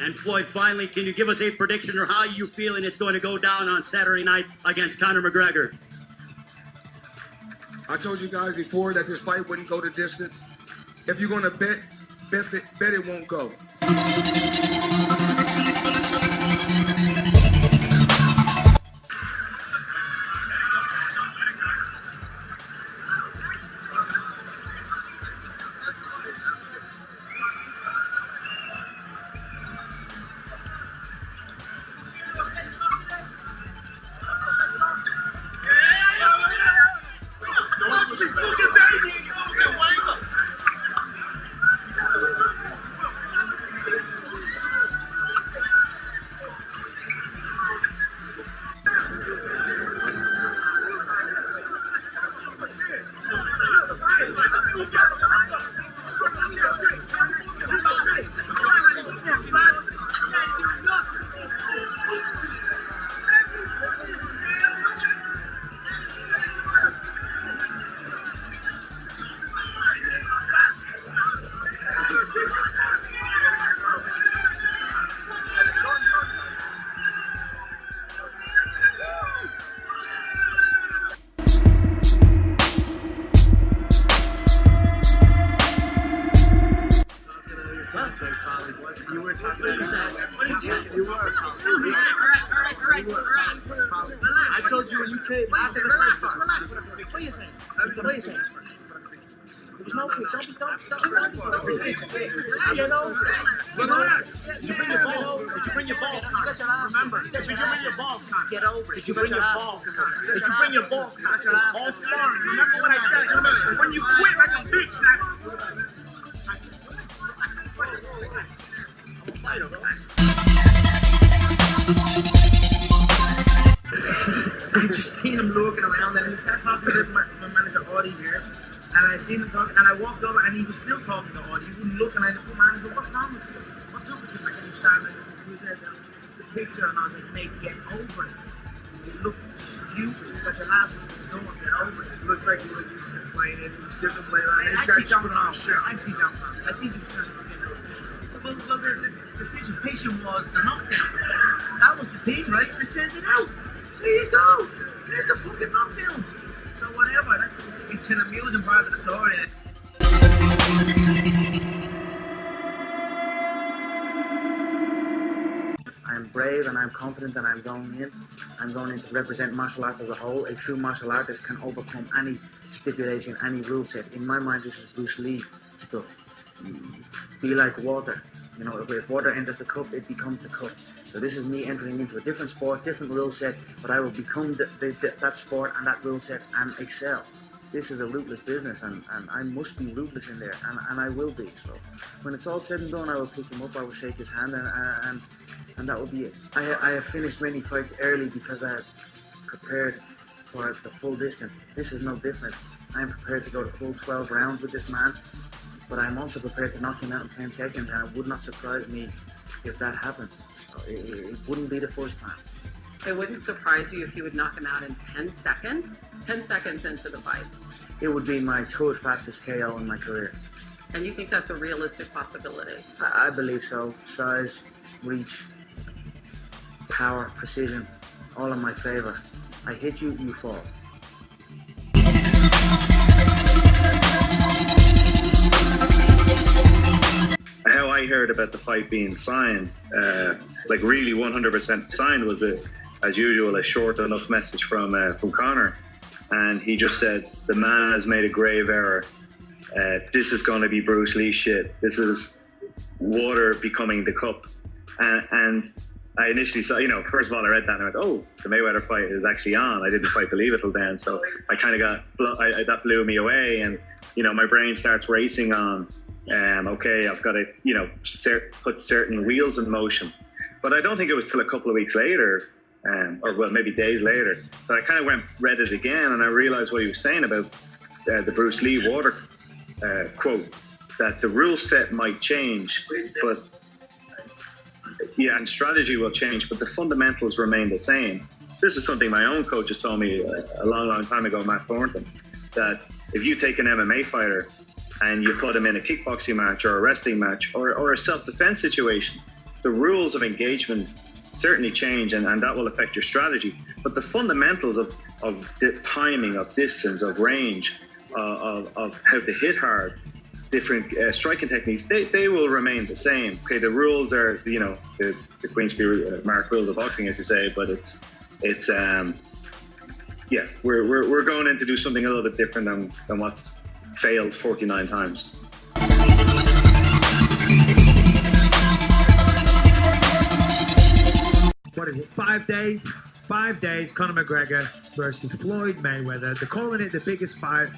And Floyd, finally, can you give us a prediction or how you feeling it's going to go down on Saturday night against Conor McGregor? I told you guys before that this fight wouldn't go the distance. If you're gonna bet it won't go. You were talking about that. What did you say? You were. All right. I told you when you came. Relax. What are you saying? What are you saying? There's no don't you know? Relax. Did you bring your balls? Did you bring your balls? Remember, did you bring your balls? Get over it. Did you bring your balls? Did you bring your balls? All sparring. Remember what I said? When you quit like a bitch, I just seen him looking around and he started talking to my manager Audie here, and I seen him talk, and I walked over and he was still talking to Audie. He was looking at the manager, what's wrong with you? What's up with you? Like he was starting to use the picture, and I was like, mate, get over it. You look stupid. You got your last one done, get over it. Looks like he was just complaining. He was different play around. I actually jumped on. I think he was trying to get over it. Well, the situation was the knockdown. That was the thing, right? They sent it out. There you go. There's the fucking knockdown. So whatever. It's an amusing part of the story. I'm brave and I'm confident that I'm going in to represent martial arts as a whole. A true martial artist can overcome any stipulation, any rule set. In my mind, this is Bruce Lee stuff. Be like water. You know, if water enters the cup, it becomes the cup. So this is me entering into a different sport, different rule set, but I will become that sport and that rule set and excel. This is a ruthless business, and I must be ruthless in there, and I will be. So when it's all said and done, I will pick him up, I will shake his hand, and that will be it. I have finished many fights early because I have prepared for the full distance. This is no different. I am prepared to go the full 12 rounds with this man. But I'm also prepared to knock him out in 10 seconds, and it would not surprise me if that happens. So it wouldn't be the first time. It wouldn't surprise you if you would knock him out in 10 seconds? 10 seconds into the fight. It would be my third fastest KO in my career. And you think that's a realistic possibility? I believe so. Size, reach, power, precision, all in my favor. I hit you, you fall. How I heard about the fight being signed, like really 100% signed, was as usual a short enough message from Conor, and he just said the man has made a grave error. This is going to be Bruce Lee shit. This is water becoming the cup, and I initially saw, first of all I read that and I went, oh, the Mayweather fight is actually on. I didn't quite believe it till then, so I kind of that blew me away, and my brain starts racing on. Okay, I've got to, put certain wheels in motion. But I don't think it was till a couple of weeks later, or maybe days later, that I kind of read it again, and I realized what he was saying about the Bruce Lee water quote, that the rule set might change, but and strategy will change, but the fundamentals remain the same. This is something my own coach has told me a long time ago, Matt Thornton, that if you take an MMA fighter and you put him in a kickboxing match or a wrestling match or a self-defense situation, the rules of engagement certainly change, and that will affect your strategy. But the fundamentals of the timing, of distance, of range, of how to hit hard, different striking techniques, they will remain the same. Okay, the rules are, you know, the Queensberry Mark rules of boxing, as you say, but it's yeah, we're going in to do something a little bit different than what's failed 49 times. What is it? 5 days? 5 days. Conor McGregor versus Floyd Mayweather. They're calling it the biggest fight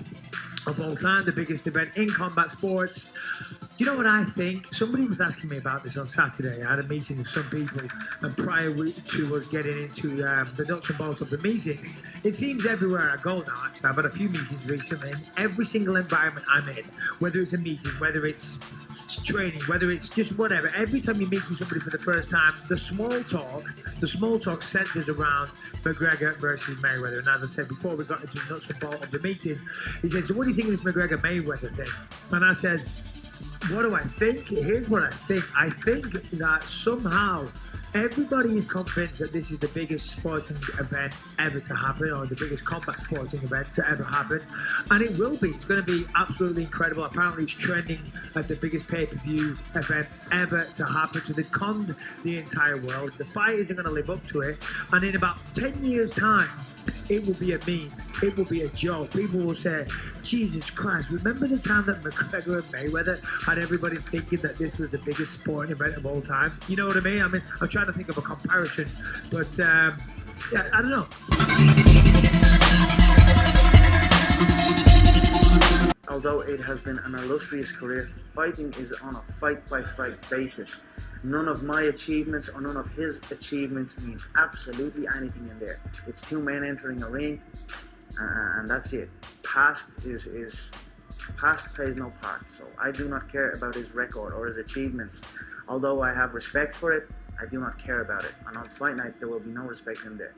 of all time, the biggest event in combat sports. You know what I think? Somebody was asking me about this on Saturday. I had a meeting with some people, and prior to us getting into the nuts and bolts of the meeting, it seems everywhere I go now, actually, I've had a few meetings recently, and every single environment I'm in, whether it's a meeting, whether it's training, whether it's just whatever, every time you're meeting somebody for the first time, the small talk centers around McGregor versus Mayweather. And as I said before, we got into the nuts and bolts of the meeting. He said, so what do you think of this McGregor-Mayweather thing? And I said, what do I think? Here's what I think. I think that somehow everybody is convinced that this is the biggest sporting event ever to happen, or the biggest combat sporting event to ever happen. And it will be. It's going to be absolutely incredible. Apparently it's trending at the biggest pay-per-view event ever to happen, to con the entire world. The fighters are going to live up to it. And in about 10 years' time, it will be a meme. It will be a joke. People will say, Jesus Christ, remember the time that McGregor and Mayweather had everybody thinking that this was the biggest sporting event of all time? You know what I mean? I mean, I'm trying to think of a comparison, but yeah, I don't know. Although it has been an illustrious career, fighting is on a fight-by-fight basis. None of my achievements or none of his achievements mean absolutely anything in there. It's two men entering a ring, and that's it. Past plays no part, so I do not care about his record or his achievements. Although I have respect for it, I do not care about it. And on fight night, there will be no respect in there.